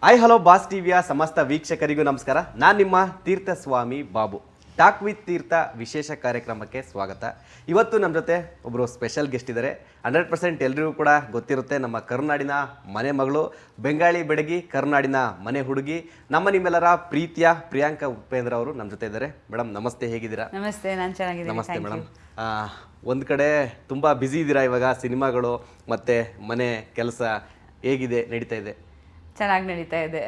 Hi hello boss ಟಿವಿಯ ಸಮಸ್ತ ವೀಕ್ಷಕರಿಗೂ ನಮಸ್ಕಾರ. ನಾನು ನಿಮ್ಮ ತೀರ್ಥಸ್ವಾಮಿ ಬಾಬು. ಟಾಕ್ ವಿತ್ ತೀರ್ಥ ವಿಶೇಷ ಕಾರ್ಯಕ್ರಮಕ್ಕೆ ಸ್ವಾಗತ. ಇವತ್ತು ನಮ್ಮ ಜೊತೆ ಒಬ್ಬರು ಸ್ಪೆಷಲ್ ಗೆಸ್ಟ್ ಇದ್ದಾರೆ. 100% ಎಲ್ರಿಗೂ ಕೂಡ ಗೊತ್ತಿರುತ್ತೆ, ನಮ್ಮ ಕರುನಾಡಿನ ಮನೆ ಮಗಳು, ಬೆಂಗಾಳಿ ಬೆಡಗಿ, ಕರುನಾಡಿನ ಮನೆ ಹುಡುಗಿ, ನಿಮ್ಮೆಲ್ಲರ ಪ್ರೀತಿಯ ಪ್ರಿಯಾಂಕಾ ಉಪೇಂದ್ರ ಅವರು ನಮ್ಮ ಜೊತೆ ಇದ್ದಾರೆ. ಮೇಡಮ್ ನಮಸ್ತೆ, ಹೇಗಿದ್ದೀರಾ? ನಮಸ್ತೆ, ನಾನು ಚೆನ್ನಾಗಿದ್ದೀನಿ. ನಮಸ್ತೆ ಮೇಡಮ್. ಒಂದು ಕಡೆ ತುಂಬ ಬ್ಯುಸಿ ಇದ್ದೀರಾ ಇವಾಗ, ಸಿನಿಮಾಗಳು ಮತ್ತು ಮನೆ ಕೆಲಸ ಹೇಗಿದೆ, ನಡೀತಾ ಇದೆ? ಚೆನ್ನಾಗಿ ನಡೀತಾ ಇದೆ.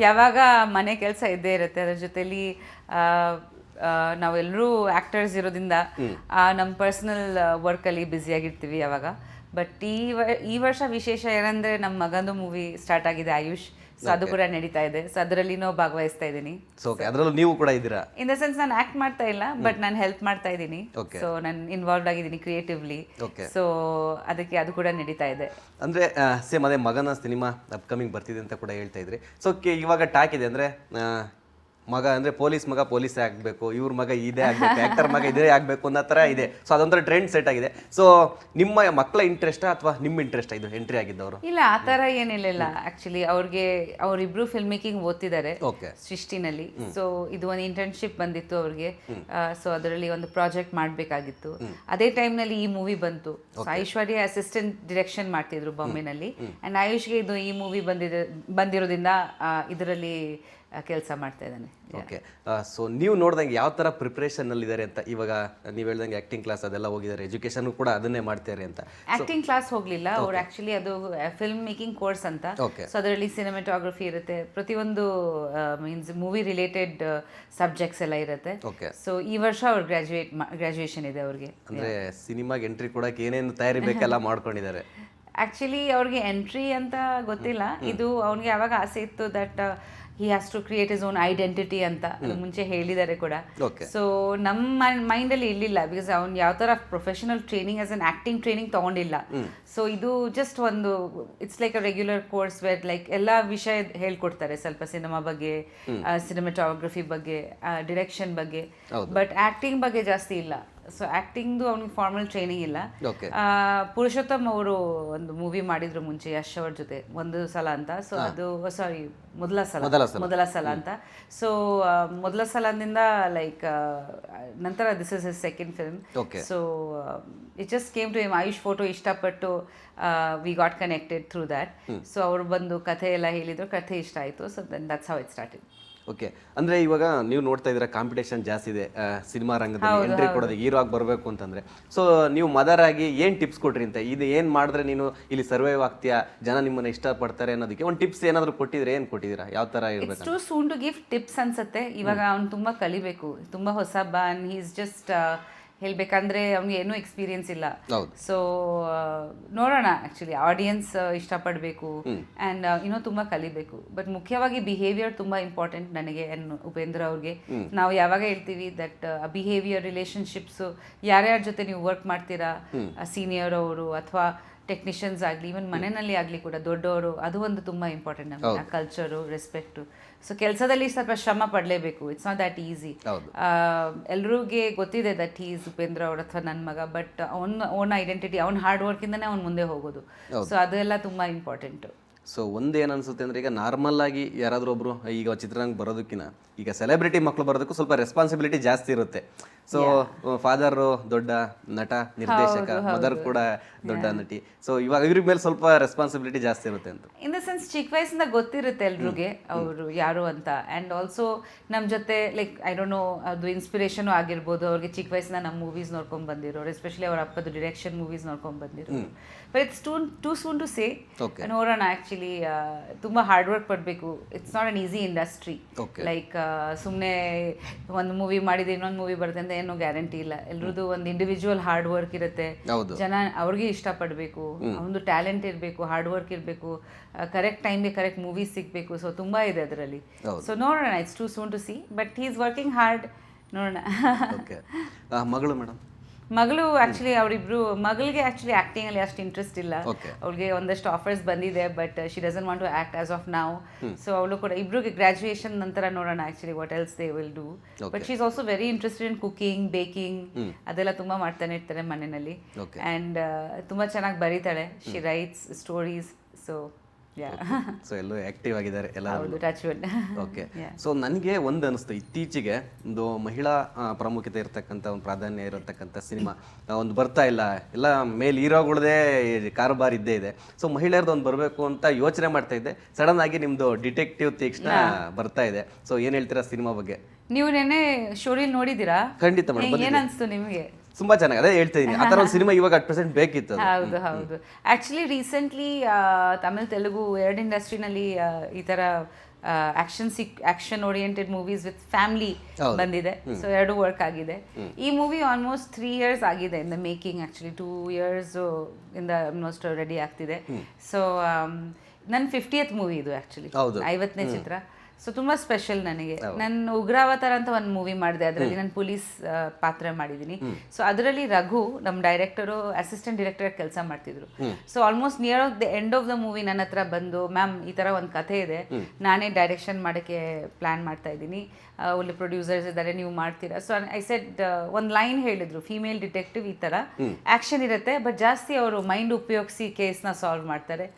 ಯಾವಾಗ ಮನೆ ಕೆಲಸ ಇದ್ದೇ ಇರುತ್ತೆ, ಅದ್ರ ಜೊತೆಲಿ ನಾವೆಲ್ಲರೂ ಆ್ಯಕ್ಟರ್ಸ್ ಇರೋದ್ರಿಂದ ನಮ್ಮ ಪರ್ಸನಲ್ ವರ್ಕಲ್ಲಿ ಬ್ಯುಸಿಯಾಗಿರ್ತೀವಿ ಯಾವಾಗ. ಬಟ್ ಈ ವರ್ಷ ವಿಶೇಷ ಏನಂದರೆ ನಮ್ಮ ಮಗಂದು ಮೂವಿ ಸ್ಟಾರ್ಟ್ ಆಗಿದೆ, ಆಯುಷ್. ಸೊ ಅದು ಕೂಡ ನಡೀತಾ ಇದೆ. ಸೊ ಅದರಲ್ಲಿನೂ ಭಾಗವಹಿಸ್ತಾ ಇದ್ದೀನಿ. ಅದರಲ್ಲೂ ನೀವು ಕೂಡ ಇದ್ದೀರಾ? ಇನ್ ದ ಸೆನ್ಸ್ ನಾನು ಆಕ್ಟ್ ಮಾಡ್ತಾ ಇಲ್ಲ, ಬಟ್ ನಾನು ಹೆಲ್ಪ್ ಮಾಡ್ತಾ ಇದ್ದೀನಿ. ಸೊ ನಾನು ಇನ್ವಾಲ್ವ್ ಆಗಿದ್ದೀನಿ ಕ್ರಿಯೇಟಿವ್ಲಿ. ಸೊ ಅದಕ್ಕೆ ಅದು ಕೂಡ ನಡೀತಾ ಇದೆ. ಅಂದ್ರೆ ಸೇಮ್ ಅದೇ ಮಗನ ಸಿನಿಮಾ ಅಪ್ಕಮಿಂಗ್ ಬರ್ತಿದೆ ಅಂತ ಕೂಡ ಹೇಳ್ತಾ ಇದ್ರಿ. ಸೊ ಇವಾಗ ಟಾಕ್ ಇದೆ ಅಂದ್ರೆ ಮಗ ಅಂದ್ರೆ ಪೊಲೀಸ್ ಮಗ ಪೊಲೀಸೇ ಆಗ್ಬೇಕು, ಇವ್ರ ಮಗ ಇದೇ ಆಗ್ಬೇಕು, ಆಕ್ಟರ್ ಮಗ ಇದೇ ಆಗ್ಬೇಕು ಅನ್ನೋ ಥರ ಇದೆ. ಸೊ ಅದೊಂಥರ ಟ್ರೆಂಡ್ ಸೆಟ್ ಆಗಿದೆ. ಸೊ ನಿಮ್ಮ ಮಕ್ಕಳ ಇಂಟ್ರೆಸ್ಟಾ ಅಥವಾ ನಿಮ್ಮ ಇಂಟ್ರೆಸ್ಟ್ ಇದು ಎಂಟ್ರಿ ಆಗಿದ್ದವರು? ಇಲ್ಲ, ಆ ಥರ ಏನಿಲ್ಲ. ಆಕ್ಚುಲಿ ಅವರಿಬ್ರು ಫಿಲ್ಮ್ ಮೇಕಿಂಗ್ ಓದ್ತಿದ್ದಾರೆ ಸೃಷ್ಟಿನಲ್ಲಿ. ಸೊ ಇದು ಒಂದು ಇಂಟರ್ನ್ಶಿಪ್ ಬಂದಿತ್ತು ಅವ್ರಿಗೆ. ಸೊ ಅದರಲ್ಲಿ ಒಂದು ಪ್ರಾಜೆಕ್ಟ್ ಮಾಡಬೇಕಾಗಿತ್ತು. ಅದೇ ಟೈಮ್ನಲ್ಲಿ ಈ ಮೂವಿ ಬಂತು. ಐಶ್ವರ್ಯ ಅಸಿಸ್ಟೆಂಟ್ ಡಿರೆಕ್ಷನ್ ಮಾಡ್ತಿದ್ರು ಬಾಂಬೆನಲ್ಲಿ. ಆ್ಯಂಡ್ ಆಯುಷ್ಗೆ ಈ ಮೂವಿ ಬಂದಿರೋದ್ರಿಂದ ಇದರಲ್ಲಿ ಕೆಲಸ ಮಾಡ್ತಾ ಇದ್ದಾನೆ. ಓಕೆ. ಸೊ ನೀವು ನೋಡ್ದಂಗೆ ಯಾವ ಥರ ಪ್ರಿಪ್ರೇಷನ್ನಲ್ಲಿದ್ದಾರೆ ಅಂತ? ಇವಾಗ ನೀವು ಹೇಳ್ದಂಗೆ ಆ್ಯಕ್ಟಿಂಗ್ ಕ್ಲಾಸ್ ಅದೆಲ್ಲ ಹೋಗಿದ್ದಾರೆ, ಎಜುಕೇಷನ್ ಕೂಡ ಅದನ್ನೇ ಮಾಡ್ತಾರೆ ಅಂತ. ಆ್ಯಕ್ಟಿಂಗ್ ಕ್ಲಾಸ್ ಹೋಗಲಿಲ್ಲ ಅವ್ರು. ಆ್ಯಕ್ಚುಲಿ ಅದು ಫಿಲ್ಮ್ ಮೇಕಿಂಗ್ ಕೋರ್ಸ್ ಅಂತ. ಸೊ ಅದರಲ್ಲಿ ಸಿನಿಮಾಟೋಗ್ರಫಿ ಇರುತ್ತೆ, ಪ್ರತಿಯೊಂದು ಮೀನ್ಸ್ ಮೂವಿ ರಿಲೇಟೆಡ್ ಸಬ್ಜೆಕ್ಟ್ಸ್ ಎಲ್ಲ ಇರುತ್ತೆ. ಸೊ ಈ ವರ್ಷ ಅವ್ರು ಗ್ರಾಜುಯೇಷನ್ ಇದೆ ಅವ್ರಿಗೆ. ಅಂದರೆ ಸಿನಿಮಾಗೆ ಎಂಟ್ರಿ ಕೊಡೋಕೆ ಏನೇನು ತಯಾರಿ ಬೇಕೆಲ್ಲ ಮಾಡ್ಕೊಂಡಿದ್ದಾರೆ. ಆ್ಯಕ್ಚುಲಿ ಅವ್ರಿಗೆ ಎಂಟ್ರಿ ಅಂತ ಗೊತ್ತಿಲ್ಲ. ಇದು ಅವ್ನಿಗೆ ಯಾವಾಗ ಆಸೆ ಇತ್ತು that he has to create his own identity ಅಂತ ಮುಂಚೆ ಹೇಳಿದ್ದಾರೆ ಕೂಡ. ಸೊ ನಮ್ಮ ಮೈಂಡಲ್ಲಿ ಇರಲಿಲ್ಲ, ಬಿಕಾಸ್ ಅವ್ನು ಯಾವ ಥರ professional training as an acting training ತೊಗೊಂಡಿಲ್ಲ. ಸೊ ಇದು ಜಸ್ಟ್ ಒಂದು it's like a regular course where like ಎಲ್ಲ ವಿಷಯ ಹೇಳ್ಕೊಡ್ತಾರೆ, ಸ್ವಲ್ಪ ಸಿನಿಮಾ ಬಗ್ಗೆ, ಸಿನಿಮಾಟೋಗ್ರಫಿ ಬಗ್ಗೆ, ಡಿರೆಕ್ಷನ್ ಬಗ್ಗೆ, ಬಟ್ ಆ್ಯಕ್ಟಿಂಗ್ ಬಗ್ಗೆ ಜಾಸ್ತಿ ಇಲ್ಲ. ಸೊ ಆ್ಯಕ್ಟಿಂಗ್ದು ಅವ್ನಿಗೆ ಫಾರ್ಮಲ್ ಟ್ರೈನಿಂಗ್ ಇಲ್ಲ. ಪುರುಷೋತ್ತಮ್ ಅವರು ಒಂದು ಮೂವಿ ಮಾಡಿದ್ರು ಮುಂಚೆ ಯಶ್ ಅವ್ರ ಜೊತೆ, ಒಂದು ಸಲ ಅಂತ. ಸೊ ಅದು ಸಾರಿ ಮೊದಲ ಸಲ ಅಂತ. ಸೊ ಮೊದಲ ಸಲದಿಂದ ಲೈಕ್ ನಂತರ this is his second film. So it just came to him. Ayush photo ಇಷ್ಟಪಟ್ಟು we got connected through that. So ಅವರು ಬಂದು ಕಥೆ ಎಲ್ಲ ಹೇಳಿದ್ರು, ಕಥೆ ಇಷ್ಟ ಆಯಿತು. So then that's how it started. Okay. ಅಂದರೆ ಇವಾಗ ನೀವು ನೋಡ್ತಾ ಇದ್ದೀರಾ, ಕಾಂಪಿಟೇಷನ್ ಜಾಸ್ತಿ ಇದೆ ಸಿನಿಮಾ ರಂಗದಲ್ಲಿ ಎಂಟ್ರಿ ಕೊಡೋದು, ಹೀರೋ ಆಗಿ ಬರಬೇಕು ಅಂತಂದರೆ. ಸೊ ನೀವು ಮದರ್ ಆಗಿ ಏನು ಟಿಪ್ಸ್ ಕೊಟ್ರಿ ಅಂತ? ಇದು ಏನು ಮಾಡಿದ್ರೆ ನೀನು ಇಲ್ಲಿ ಸರ್ವೈವ್ ಆಗ್ತೀಯಾ, ಜನ ನಿಮ್ಮನ್ನು ಇಷ್ಟಪಡ್ತಾರೆ ಅನ್ನೋದಕ್ಕೆ ಒಂದು ಟಿಪ್ಸ್ ಏನಾದರೂ ಕೊಟ್ಟಿದ್ರೆ ಏನು ಕೊಟ್ಟಿದ್ದೀರಾ? ಯಾವ ಥರ ಇರಬೇಕು? Too soon to give tips ಅನ್ಸುತ್ತೆ. ಇವಾಗ ಅವ್ನು ತುಂಬ ಕಲಿಬೇಕು, ತುಂಬ ಹೊಸಬ. ಆ್ಯಂಡ್ ಹಿ ಈಸ್ ಜಸ್ಟ್ ಹೇಳ್ಬೇಕಂದ್ರೆ ಅವ್ನಿಗೆ ಏನೂ ಎಕ್ಸ್ಪೀರಿಯನ್ಸ್ ಇಲ್ಲ. ಸೊ ನೋಡೋಣ, ಆ್ಯಕ್ಚುಲಿ ಆಡಿಯನ್ಸ್ ಇಷ್ಟಪಡಬೇಕು ಆ್ಯಂಡ್ ಇನ್ನೂ ತುಂಬ ಕಲಿಬೇಕು. ಬಟ್ ಮುಖ್ಯವಾಗಿ ಬಿಹೇವಿಯರ್ ತುಂಬ ಇಂಪಾರ್ಟೆಂಟ್ ನನಗೆ ಉಪೇಂದ್ರ ಅವ್ರಿಗೆ. ನಾವು ಯಾವಾಗ ಹೇಳ್ತೀವಿ ದಟ್ ಬಿಹೇವಿಯರ್, ರಿಲೇಷನ್ಶಿಪ್ಸು, ಯಾರ್ಯಾರ ಜೊತೆ ನೀವು ವರ್ಕ್ ಮಾಡ್ತೀರಾ, ಸೀನಿಯರ್ ಅವರು ಅಥವಾ ಟೆಕ್ನಿಷಿಯನ್ಸ್ ಆಗಲಿ, ಈವನ್ ಮನೆಯಲ್ಲಿ ಆಗಲಿ ಕೂಡ ದೊಡ್ಡವರು, ಅದು ಒಂದು ತುಂಬ ಇಂಪಾರ್ಟೆಂಟ್ ನಮಗೆ, ಕಲ್ಚರು, ರೆಸ್ಪೆಕ್ಟು. ಸೊ ಕೆಲಸದಲ್ಲಿ ಸ್ವಲ್ಪ ಶ್ರಮ ಪಡಲೇಬೇಕು. It's not that easy. ಎಲ್ರಿಗೆ ಗೊತ್ತಿದೆ ದಟ್ ಈಸ್ ಉಪೇಂದ್ರ ಅವ್ರ ಅಥವಾ ನನ್ನ ಮಗ, ಬಟ್ ಓನ್ ಐಡೆಂಟಿಟಿ, ಅವ್ನ ಹಾರ್ಡ್ ವರ್ಕಿಂದನೇ ಅವ್ನು ಮುಂದೆ ಹೋಗೋದು. ಸೊ ಅದೆಲ್ಲ ತುಂಬ ಇಂಪಾರ್ಟೆಂಟು. ಸೊ ಒಂದೇನು ಅನಿಸುತ್ತೆ ಅಂದರೆ, ಈಗ ನಾರ್ಮಲ್ ಆಗಿ ಯಾರಾದರೂ ಒಬ್ಬರು ಈಗ ಚಿತ್ರರಂಗ ಬರೋದಕ್ಕಿಂತ ಈಗ ಸೆಲೆಬ್ರಿಟಿ ಮಕ್ಕಳು ಬರೋದಕ್ಕೂ ಸ್ವಲ್ಪ ರೆಸ್ಪಾನ್ಸಿಬಿಲಿಟಿ ಜಾಸ್ತಿ ಇರುತ್ತೆ. ಸೊ ಫಾದರು ದೊಡ್ಡ ನಟ, ನಿರ್ದೇಶಕ, ಮದರ್ ಕೂಡ ದೊಡ್ಡ ನಟಿ. ಸೊ ಇವಾಗ ಇವ್ರ ಮೇಲೆ ಸ್ವಲ್ಪ ರೆಸ್ಪಾನ್ಸಿಬಿಲಿಟಿ ಜಾಸ್ತಿ ಇರುತ್ತೆ ಅಂತ. ಇನ್ ದ ಸೆನ್ಸ್ ಚಿಕ್ಕ ವಯಸ್ಸಿಂದ ಗೊತ್ತಿರುತ್ತೆ ಎಲ್ರಿಗೆ ಅವರು ಯಾರು ಅಂತ. ಆ್ಯಂಡ್ ಆಲ್ಸೋ ನಮ್ಮ ಜೊತೆ ಲೈಕ್ ಐ ಡೋಂಟ್ ನೋ, ಅದು ಇನ್ಸ್ಪಿರೇಷನು ಆಗಿರ್ಬೋದು ಅವ್ರಿಗೆ. ಚಿಕ್ಕ ವಯಸ್ಸಿನ ನಮ್ಮ ಮೂವೀಸ್ ನೋಡ್ಕೊಂಡು ಬಂದಿರೋರು, ಎಸ್ಪೆಷಲಿ ಅವ್ರ ಅಪ್ಪದು ಡಿರೆಕ್ಷನ್ ಮೂವೀಸ್ ನೋಡ್ಕೊಂಡು ಬಂದಿರೋರು. But it's too soon to say. ನೋಡೋಣ. ಆ್ಯಕ್ಚುಲಿ ತುಂಬ ಹಾರ್ಡ್ ವರ್ಕ್ ಪಡಬೇಕು. It's not an easy industry. Like ಸುಮ್ಮನೆ ಒಂದು ಮೂವಿ ಮಾಡಿದ್ರೆ ಇನ್ನೊಂದು ಮೂವಿ ಬರುತ್ತೆ ಅಂತ ಏನೂ ಗ್ಯಾರಂಟಿ ಇಲ್ಲ. ಎಲ್ರದ್ದು ಒಂದು ಇಂಡಿವಿಜುವಲ್ ಹಾರ್ಡ್ ವರ್ಕ್ ಇರುತ್ತೆ. ಜನ ಅವ್ರಿಗೆ ಇಷ್ಟಪಡಬೇಕು, ಒಂದು ಟ್ಯಾಲೆಂಟ್ ಇರಬೇಕು, ಹಾರ್ಡ್ ವರ್ಕ್ ಇರಬೇಕು, ಕರೆಕ್ಟ್ ಟೈಮ್ಗೆ ಕರೆಕ್ಟ್ ಮೂವೀಸ್ ಸಿಗಬೇಕು. ಸೊ ತುಂಬ ಇದೆ ಅದರಲ್ಲಿ. ಸೊ ನೋಡೋಣ. It's too soon to see, but he is working hard. ನೋಡೋಣ. ಮಗಳು ಮೇಡಮ್? ಮಗಳು ಆ್ಯಕ್ಚುಲಿ ಅವರಿಬ್ರು, ಮಗಳಿಗೆ ಆ್ಯಕ್ಚುಲಿ ಆ್ಯಕ್ಟಿಂಗಲ್ಲಿ ಅಷ್ಟು ಇಂಟ್ರೆಸ್ಟ್ ಇಲ್ಲ. ಅವಳಿಗೆ ಒಂದಷ್ಟು ಆಫರ್ಸ್ ಬಂದಿದೆ, but she doesn't want to act as of now. So ಅವಳು ಕೂಡ, ಇಬ್ರಿಗೆ ಗ್ರಾಜುಯೇಷನ್ ನಂತರ ನೋಡೋಣ actually what else they will do. But she is also very interested in cooking, baking, ಅದೆಲ್ಲ ತುಂಬ ಮಾಡ್ತಾನೆ ಇರ್ತಾರೆ ಮನೆಯಲ್ಲಿ. ಆ್ಯಂಡ್ ತುಂಬ ಚೆನ್ನಾಗಿ ಬರೀತಾಳೆ. She writes stories. So so ಎಲ್ಲೂ ಆಕ್ಟಿವ್ ಆಗಿದ್ದಾರೆ ಎಲ್ಲ. ಹೌದು, ಟಚ್ ವುಡ್. ಓಕೆ. ಸೊ ನನಗೆ ಒಂದು ಅನಿಸ್ತು, ಇತ್ತೀಚೆಗೆ ಒಂದು ಮಹಿಳಾ ಪ್ರಾಮುಖ್ಯತೆ ಇರತಕ್ಕಂಥ ಒಂದು ಪ್ರಾಧಾನ್ಯ ಇರತಕ್ಕಂಥ ಸಿನಿಮಾ ಒಂದು ಬರ್ತಾ ಇಲ್ಲ, ಎಲ್ಲ ಮೇಲ್ ಹೀರೋಗಳದೇ ಕಾರುಬಾರ್ ಇದ್ದೇ ಇದೆ. ಸೊ ಮಹಿಳೆಯರ್ದು ಒಂದು ಬರಬೇಕು ಅಂತ ಯೋಚನೆ ಮಾಡ್ತಾ ಇದ್ದೆ, ಸಡನ್ ಆಗಿ ನಿಮ್ದು ಡಿಟೆಕ್ಟಿವ್ ತೀಕ್ಷ್ಣ ಬರ್ತಾ ಇದೆ. ಸೊ ಏನ್ ಹೇಳ್ತೀರಾ ಸಿನಿಮಾ ಬಗ್ಗೆ? ನೀವು ನೆನ್ನೆ ಸ್ಟೋರಿಲಿ ನೋಡಿದ್ದೀರಾ? ಖಂಡಿತ ಮೇಡಮ್. ಏನ್ ಅನ್ಸ್ತು ನಿಮಗೆ? ತುಂಬಾ ಚೆನ್ನಾಗಿ, ಅದೇ ಹೇಳ್ತಾ ಇದೀನಿ, ಆ ಥರ ಒಂದು ಸಿನಿಮಾ ಇವಾಗ ಅಟ್ ಪ್ರೆಸೆಂಟ್ ಬೇಕಿತ್ತು. ಹೌದು ಹೌದು. ಆಕ್ಚುಲಿ ರೀಸೆಂಟ್ಲಿ ತಮಿಳ್ ತೆಲುಗು ಎರಡು ಇಂಡಸ್ಟ್ರಿನಲ್ಲಿ ಈ ಥರ action oriented movies with family ಬಂದಿದೆ. ಸೊ ಎರಡು ವರ್ಕ್ ಆಗಿದೆ. ಈ ಮೂವಿ ಆಲ್ಮೋಸ್ಟ್ 3 years ಆಗಿದೆ in the making. Actually 2 years ಇಂದ ಆಲ್ಮೋಸ್ಟ್ ರೆಡಿ ಆಗ್ತಿದೆ. ಸೊ ನನ್ನ 50th ಮೂವಿ ಇದು ಆಕ್ಚುಲಿ, 50ನೇ ಚಿತ್ರ. ಸೊ ತುಂಬ ಸ್ಪೆಷಲ್ ನನಗೆ. ನಾನು ಉಗ್ರಾವತಾರ ಅಂತ ಒಂದು ಮೂವಿ ಮಾಡಿದೆ, ಅದರಲ್ಲಿ ನಾನು ಪೊಲೀಸ್ ಪಾತ್ರ ಮಾಡಿದ್ದೀನಿ. ಸೊ ಅದರಲ್ಲಿ ರಘು ನಮ್ಮ ಡೈರೆಕ್ಟರು ಅಸಿಸ್ಟೆಂಟ್ ಡೈರೆಕ್ಟರ್ ಕೆಲಸ ಮಾಡ್ತಿದ್ರು. So almost near of the end of the movie ನನ್ನ ಹತ್ರ ಬಂದು, ಮ್ಯಾಮ್ ಈ ಥರ ಒಂದು ಕಥೆ ಇದೆ, ನಾನೇ ಡೈರೆಕ್ಷನ್ ಮಾಡೋಕ್ಕೆ ಪ್ಲ್ಯಾನ್ ಮಾಡ್ತಾ ಇದ್ದೀನಿ, ಒಳ್ಳೆ ಪ್ರೊಡ್ಯೂಸರ್ಸ್ ಇದ್ದಾರೆ, ನೀವು ಮಾಡ್ತೀರಾ? ಸೊ ಐ ಸೆಡ್, ಒಂದು ಲೈನ್ ಹೇಳಿದ್ರು, ಫೀಮೇಲ್ ಡಿಟೆಕ್ಟಿವ್ ಈ ಥರ ಆ್ಯಕ್ಷನ್ ಇರುತ್ತೆ, ಬಟ್ ಜಾಸ್ತಿ ಅವರು ಮೈಂಡ್ ಉಪಯೋಗಿಸಿ ಕೇಸ್ನ ಸಾಲ್ವ್ ಮಾಡ್ತಾರೆ,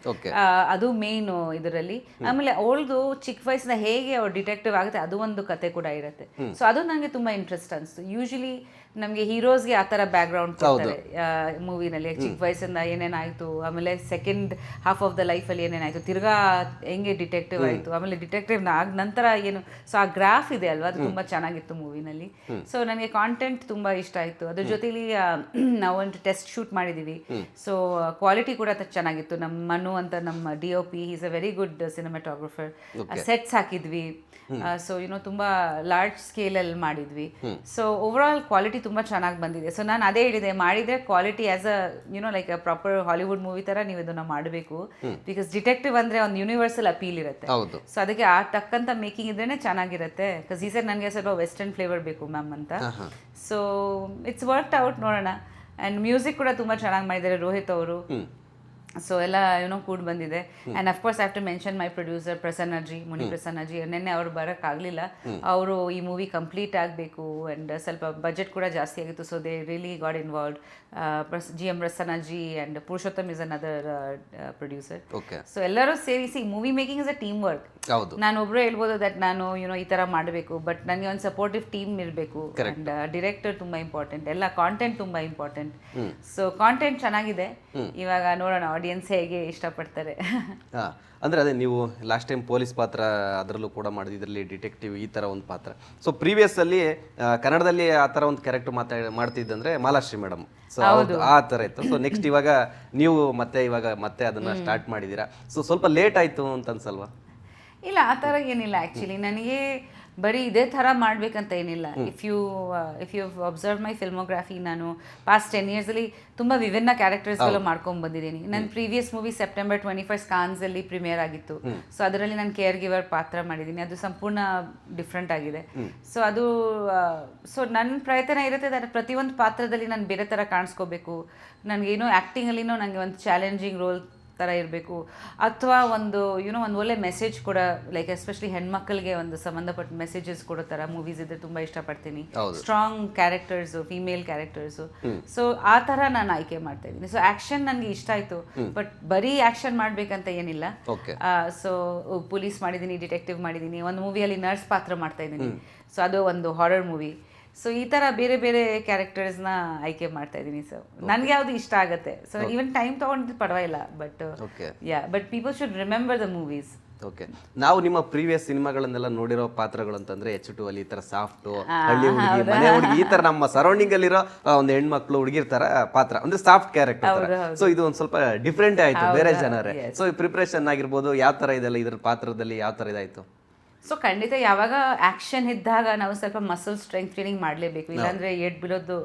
ಅದು ಮೇಯ್ನು ಇದರಲ್ಲಿ. ಆಮೇಲೆ ಅವಳದು ಚಿಕ್ಕ ವಯಸ್ಸಿನ ಹೇಗೆ ಅವ್ರು ಡಿಟೆಕ್ಟಿವ್ ಆಗುತ್ತೆ ಅದು ಒಂದು ಕತೆ ಕೂಡ ಇರುತ್ತೆ. ಸೊ ಅದು ನನಗೆ ತುಂಬ ಇಂಟ್ರೆಸ್ಟ್ ಅನಿಸ್ತು. ಯೂಶಲಿ ನಮಗೆ ಹೀರೋಸ್ಗೆ ಆ ಥರ ಬ್ಯಾಕ್ ಗ್ರೌಂಡ್ ಕೊಡ್ತಾರೆ ಮೂವಿನಲ್ಲಿ, ಚಿಕ್ಕ ವಯಸ್ಸಿಂದ ಏನೇನಾಯಿತು, ಆಮೇಲೆ ಸೆಕೆಂಡ್ ಹಾಫ್ ಆಫ್ ದ ಲೈಫಲ್ಲಿ ಏನೇನಾಯಿತು, ತಿರ್ಗಾ ಹೆಂಗೆ ಡಿಟೆಕ್ಟಿವ್ ಆಯಿತು, ಆಮೇಲೆ ಡಿಟೆಕ್ಟಿವ್ ಆದ ನಂತರ ಏನು. ಸೊ ಆ ಗ್ರಾಫ್ ಇದೆ ಅಲ್ವಾ, ಅದು ತುಂಬ ಚೆನ್ನಾಗಿತ್ತು ಮೂವಿನಲ್ಲಿ. ಸೊ ನನಗೆ ಕಾಂಟೆಂಟ್ ತುಂಬ ಇಷ್ಟ ಆಯಿತು. ಅದ್ರ ಜೊತೆಲಿ ನಾವೊಂದು ಟೆಸ್ಟ್ ಶೂಟ್ ಮಾಡಿದ್ದೀವಿ. ಸೊ ಕ್ವಾಲಿಟಿ ಕೂಡ ಚೆನ್ನಾಗಿತ್ತು. ನಮ್ಮ ಮನು ಅಂತ ನಮ್ಮ DOP, is a very good cinematographer. Sets ಹಾಕಿದ್ವಿ. ಸೊ ತುಂಬ ಲಾರ್ಜ್ ಸ್ಕೇಲಲ್ಲಿ ಮಾಡಿದ್ವಿ. ಸೊ ಓವರ್ ಆಲ್ ಕ್ವಾಲಿಟಿ ತುಂಬ ಚೆನ್ನಾಗಿ ಬಂದಿದೆ. ಸೊ ನಾನು ಅದೇ ಹೇಳಿದೆ, ಮಾಡಿದರೆ quality as a like a proper Hollywood movie ಥರ ನೀವು ಇದನ್ನು ಮಾಡಬೇಕು. ಬಿಕಾಸ್ ಡಿಟೆಕ್ಟಿವ್ ಅಂದರೆ ಒಂದು ಯೂನಿವರ್ಸಲ್ ಅಪೀಲ್ ಇರುತ್ತೆ. ಸೊ ಅದಕ್ಕೆ ಆ ತಕ್ಕಂಥ ಮೇಕಿಂಗ್ ಇದ್ರೇ ಚೆನ್ನಾಗಿರುತ್ತೆ. ಬಿಕಾಸ್ ಈ ಸರ್ ನನಗೆ ಸ್ವಲ್ಪ ವೆಸ್ಟರ್ನ್ ಫ್ಲೇವರ್ ಬೇಕು ಮ್ಯಾಮ್ ಅಂತ. ಸೊ ಇಟ್ಸ್ ವರ್ಕ್ಡ್ ಔಟ್, ನೋಡೋಣ. ಆ್ಯಂಡ್ ಮ್ಯೂಸಿಕ್ ಕೂಡ ತುಂಬ ಚೆನ್ನಾಗಿ ಮಾಡಿದ್ದಾರೆ ರೋಹಿತ್ ಅವರು. ಸೊ ಎಲ್ಲ ಕೂಡ ಬಂದಿದೆ. And of course I have to mention my producer ಪ್ರಸನ್ನಜಿ, ಮುನಿ ಪ್ರಸನ್ನಜಿ. ನಿನ್ನೆ ಅವ್ರು ಬರೋಕ್ಕಾಗಲಿಲ್ಲ, ಅವರು ಈ ಮೂವಿ ಕಂಪ್ಲೀಟ್ ಆಗಬೇಕು ಆ್ಯಂಡ್ ಸ್ವಲ್ಪ ಬಜೆಟ್ ಕೂಡ ಜಾಸ್ತಿ ಆಗಿತ್ತು. So they really got involved. GM ಪ್ರಸನ್ನಜಿ and Purushottam is another producer. So ಎಲ್ಲರೂ ಸೇರಿಸಿ movie making is a team work. ನಾನು ಒಬ್ಬರು ಹೇಳ್ಬೋದು ದಟ್ ನಾನು ಈ ಥರ ಮಾಡಬೇಕು, ಬಟ್ ನನಗೆ ಒಂದು ಸಪೋರ್ಟಿವ್ ಟೀಮ್ ಇರಬೇಕು. ಆ್ಯಂಡ್ ಡಿರೆಕ್ಟರ್ ತುಂಬ ಇಂಪಾರ್ಟೆಂಟ್, ಎಲ್ಲ ಕಾಂಟೆಂಟ್ ತುಂಬ ಇಂಪಾರ್ಟೆಂಟ್. ಸೊ ಕಾಂಟೆಂಟ್ ಚೆನ್ನಾಗಿದೆ. ಇವಾಗ ನೋಡೋಣ ಆಡಿಯನ್ಸ್ ಹೇಗೆ ಇಷ್ಟಪಡ್ತಾರೆ. ಅಂದರೆ ಅದೇ ನೀವು ಲಾಸ್ಟ್ ಟೈಮ್ ಪೊಲೀಸ್ ಪಾತ್ರ ಅದರಲ್ಲೂ ಕೂಡ ಮಾಡಿದ್ದು, ಇದರಲ್ಲಿ ಡಿಟೆಕ್ಟಿವ್ ಈ ಥರ ಒಂದು ಪಾತ್ರ. ಸೊ ಪ್ರೀವಿಯಸ್ಸಲ್ಲಿ ಕನ್ನಡದಲ್ಲಿ ಆ ಥರ ಒಂದು ಕ್ಯಾರೆಕ್ಟರ್ ಮಾಡ್ತಿದ್ದಂದ್ರೆ ಮಾಲಾಶ್ರೀ ಮೇಡಮ್. ಸೊ ಆ ಥರ ಇತ್ತು. ಸೊ ನೆಕ್ಸ್ಟ್ ಇವಾಗ ನೀವು ಮತ್ತೆ ಅದನ್ನು ಸ್ಟಾರ್ಟ್ ಮಾಡಿದ್ದೀರಾ. ಸೊ ಸ್ವಲ್ಪ ಲೇಟ್ ಆಯಿತು ಅಂತ ಅನ್ಸಲ್ವಾ? ಇಲ್ಲ, ಆ ಥರ ಏನಿಲ್ಲ. ಆ್ಯಕ್ಚುಲಿ ನನಗೆ ಬರೀ ಇದೇ ಥರ ಮಾಡಬೇಕಂತ ಏನಿಲ್ಲ. ಇಫ್ ಯು ಅಬ್ಸರ್ವ್ ಮೈ ಫಿಲ್ಮೋಗ್ರಾಫಿ, ನಾನು ಪಾಸ್ಟ್ 10 yearsಲ್ಲಿ ತುಂಬ ವಿಭಿನ್ನ ಕ್ಯಾರೆಕ್ಟರ್ಸ್ಗಳು ಮಾಡ್ಕೊಂಡು ಬಂದಿದ್ದೀನಿ. ನನ್ನ ಪ್ರೀವಿಯಸ್ ಮೂವಿ ಸೆಪ್ಟೆಂಬರ್ 21 ಕಾನ್ಸಲ್ಲಿ ಪ್ರೀಮಿಯರ್ ಆಗಿತ್ತು. ಸೊ ಅದರಲ್ಲಿ ನಾನು ಕೇರ್ ಗಿವರ್ ಪಾತ್ರ ಮಾಡಿದ್ದೀನಿ. ಅದು ಸಂಪೂರ್ಣ ಡಿಫ್ರೆಂಟ್ ಆಗಿದೆ. ಸೊ ಅದು ನನ್ನ ಪ್ರಯತ್ನ ಇರುತ್ತೆ, ಪ್ರತಿಯೊಂದು ಪಾತ್ರದಲ್ಲಿ ನಾನು ಬೇರೆ ಥರ ಕಾಣಿಸ್ಕೋಬೇಕು. ನನಗೇನೋ ಆ್ಯಕ್ಟಿಂಗಲ್ಲಿನೋ ನನಗೆ ಒಂದು ಚಾಲೆಂಜಿಂಗ್ ರೋಲ್ ಥರ ಇರಬೇಕು, ಅಥವಾ ಒಂದು ಒಂದು ಒಳ್ಳೆ ಮೆಸೇಜ್ ಕೂಡ, ಲೈಕ್ ಎಸ್ಪೆಷಲಿ ಹೆಣ್ಮಕ್ಳಿಗೆ ಒಂದು ಸಂಬಂಧಪಟ್ಟ ಮೆಸೇಜಸ್ ಕೊಡೋ ಥರ ಮೂವೀಸ್ ಇದ್ರೆ ತುಂಬ ಇಷ್ಟಪಡ್ತೀನಿ. Strong characters, female characters. So ಆ ಥರ ನಾನು ಆಯ್ಕೆ ಮಾಡ್ತಾ ಇದ್ದೀನಿ. ಸೊ ಆ್ಯಕ್ಷನ್ ನನಗೆ ಇಷ್ಟ ಆಯಿತು, ಬಟ್ ಬರೀ ಆ್ಯಕ್ಷನ್ ಮಾಡಬೇಕಂತ ಏನಿಲ್ಲ. ಸೊ ಪೊಲೀಸ್ ಮಾಡಿದ್ದೀನಿ, ಡಿಟೆಕ್ಟಿವ್ ಮಾಡಿದ್ದೀನಿ, ಒಂದು ಮೂವಿಯಲ್ಲಿ ನರ್ಸ್ ಪಾತ್ರ ಮಾಡ್ತಾ ಇದ್ದೀನಿ. ಸೊ ಅದು ಒಂದು ಹಾರರ್ ಮೂವಿ. ಸೊ ಈ ಥರ ಬೇರೆ ಬೇರೆ ಕ್ಯಾರೆಕ್ಟರ್ಸ್ನ ಆಯ್ಕೆ ಮಾಡ್ತಾ ಇದ್ದೀನಿ. ಸೊ ನನಗೆ ಯಾವುದು ಇಷ್ಟ ಆಗುತ್ತೆ. ಸೊ ಈವನ್ ಟೈಮ್ ತೊಗೊಂಡಿದ್ದು ಪರವಾಗಿಲ್ಲ, but people should remember the movies. Okay. ನಾವು ನಿಮ್ಮ ಪ್ರೀವಿಯಸ್ ಸಿನಿಮಾಗಳನ್ನೆಲ್ಲ ನೋಡಿರೋ ಪಾತ್ರಗಳು ಅಂತಂದ್ರೆ H2 ಅಲ್ಲಿ ಈ ತರ ಸಾಫ್ಟ್ ಹಳ್ಳಿ ಹುಡುಗಿ, ಮನೆ ಹುಡುಗಿ, ಈ ತರ ನಮ್ಮ ಸರೌಂಡಿಂಗ್ ಅಲ್ಲಿರೋ ಒಂದು ಹೆಣ್ಮಕ್ಳು ಹುಡುಗಿರ್ ತರ ಪಾತ್ರ, ಅಂದ್ರೆ ಸಾಫ್ಟ್ ಕ್ಯಾರೆಕ್ಟರ್. ಸೊ ಇದು ಒಂದ್ ಸ್ವಲ್ಪ ಡಿಫ್ರೆಂಟ್ ಆಯ್ತು, ಬೇರೆ ಜನರೇ. ಸೊ ಪ್ರಿಪ್ರೇಷನ್ ಆಗಿರ್ಬೋದು, ಯಾವ ತರ ಇದೆಲ್ಲ ಇದ್ರ ಪಾತ್ರದಲ್ಲಿ ಯಾವ ತರ ಇದಾಯ್ತು? ಸೊ ಖಂಡಿತ ಯಾವಾಗ ಆ್ಯಕ್ಷನ್ ಇದ್ದಾಗ ನಾವು ಸ್ವಲ್ಪ ಮಸಲ್ ಸ್ಟ್ರೆಂತ್ ಟ್ರೈನಿಂಗ್ ಮಾಡಲೇಬೇಕು, ಇಲ್ಲಾಂದರೆ ಎಡ್ ಬೀಳೋದು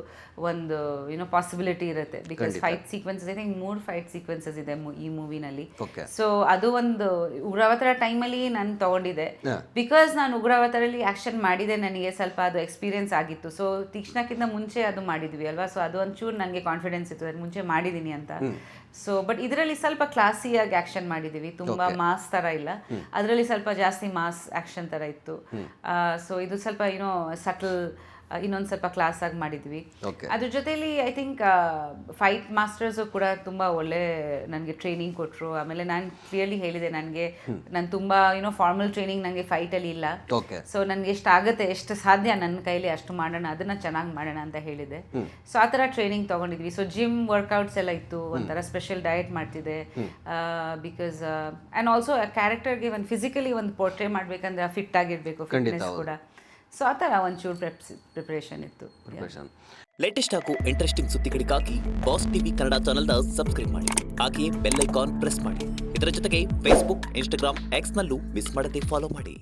ಒಂದು ಪಾಸಿಬಿಲಿಟಿ ಇರುತ್ತೆ. Because fight sequences, I think 3 fight sequences ಇದೆ ಈ ಮೂವಿನಲ್ಲಿ. ಸೊ ಅದು ಒಂದು ಉಗ್ರಾವತಾರ ಟೈಮಲ್ಲಿ ನಾನು ತೊಗೊಂಡಿದ್ದೆ. ಬಿಕಾಸ್ ನಾನು ಉಗ್ರಾವತಾರಲ್ಲಿ ಆ್ಯಕ್ಷನ್ ಮಾಡಿದೆ, ನನಗೆ ಸ್ವಲ್ಪ ಅದು ಎಕ್ಸ್ಪೀರಿಯನ್ಸ್ ಆಗಿತ್ತು. ಸೊ ತೀಕ್ಷ್ಣಕ್ಕಿಂತ ಮುಂಚೆ ಅದು ಮಾಡಿದ್ವಿ ಅಲ್ವಾ. ಸೊ ಅದು ಒಂಚೂರು ನನಗೆ ಕಾನ್ಫಿಡೆನ್ಸ್ ಇತ್ತು, ಅದು ಮುಂಚೆ ಮಾಡಿದ್ದೀನಿ ಅಂತ. ಸೊ ಬಟ್ ಇದರಲ್ಲಿ ಸ್ವಲ್ಪ ಕ್ಲಾಸಿಯಾಗಿ ಆ್ಯಕ್ಷನ್ ಮಾಡಿದ್ದೀವಿ, ತುಂಬ ಮಾಸ್ ಥರ ಇಲ್ಲ. ಅದರಲ್ಲಿ ಸ್ವಲ್ಪ ಜಾಸ್ತಿ ಮಾಸ್ ಆ್ಯಕ್ಷನ್ ಥರ ಇತ್ತು. ಸೊ ಇದು ಸ್ವಲ್ಪ ಸಟಲ್ ಇನ್ನೊಂದು ಸ್ವಲ್ಪ ಕ್ಲಾಸ್ ಆಗಿ ಮಾಡಿದ್ವಿ. Okay. ಅದ್ರ ಜೊತೆಲಿ ಐ ಥಿಂಕ್ ಫೈಟ್ ಮಾಸ್ಟರ್ಸು ಕೂಡ ತುಂಬ ಒಳ್ಳೆ ನನಗೆ ಟ್ರೈನಿಂಗ್ ಕೊಟ್ಟರು. ಆಮೇಲೆ ನಾನು ಕ್ಲಿಯರ್ಲಿ ಹೇಳಿದೆ, ನಾನು ತುಂಬ ಫಾರ್ಮಲ್ ಟ್ರೈನಿಂಗ್ ನನಗೆ ಫೈಟಲ್ಲಿ ಇಲ್ಲ. ಓಕೆ. ಸೊ ನನಗೆ ಎಷ್ಟಾಗುತ್ತೆ, ಎಷ್ಟು ಸಾಧ್ಯ ನನ್ನ ಕೈಲಿ ಅಷ್ಟು ಮಾಡೋಣ, ಅದನ್ನು ಚೆನ್ನಾಗಿ ಮಾಡೋಣ ಅಂತ ಹೇಳಿದೆ. ಸೊ ಆ ಥರ ಟ್ರೈನಿಂಗ್ ತೊಗೊಂಡಿದ್ವಿ. ಸೊ ಜಿಮ್ ವರ್ಕೌಟ್ಸ್ ಎಲ್ಲ ಇತ್ತು, ಒಂಥರ ಸ್ಪೆಷಲ್ ಡಯಟ್ ಮಾಡ್ತಿದ್ದೆ. ಬಿಕಾಸ್ ಆ್ಯಂಡ್ ಆಲ್ಸೋ ಕ್ಯಾರೆಕ್ಟರ್ಗೆ ಒಂದು ಫಿಸಿಕಲಿ ಒಂದು ಪೋರ್ಟ್ರೇ ಮಾಡಬೇಕಂದ್ರೆ ಫಿಟ್ ಆಗಿರಬೇಕು, ಫಿಟ್ನೆಸ್ ಕೂಡ. ಸೊ ಆ ಥರ ಒಂಚೂರು ಪ್ರಿಪ್ರೇಷನ್ ಇತ್ತು. ಲೇಟೆಸ್ಟ್ ಹಾಗೂ ಇಂಟ್ರೆಸ್ಟಿಂಗ್ ಸುದ್ದಿಗಳಿಗಾಗಿ ಬಾಸ್ ಟಿವಿ ಕನ್ನಡ ಚಾನೆಲ್ನ ಸಬ್ಸ್ಕ್ರೈಬ್ ಮಾಡಿ. ಹಾಗೆಯೇ ಬೆಲ್ ಐಕಾನ್ ಪ್ರೆಸ್ ಮಾಡಿ. ಇದರ ಜೊತೆಗೆ ಫೇಸ್ಬುಕ್, ಇನ್ಸ್ಟಾಗ್ರಾಮ್, ಎಕ್ಸ್ನಲ್ಲೂ ಮಿಸ್ ಮಾಡದೆ ಫಾಲೋ ಮಾಡಿ.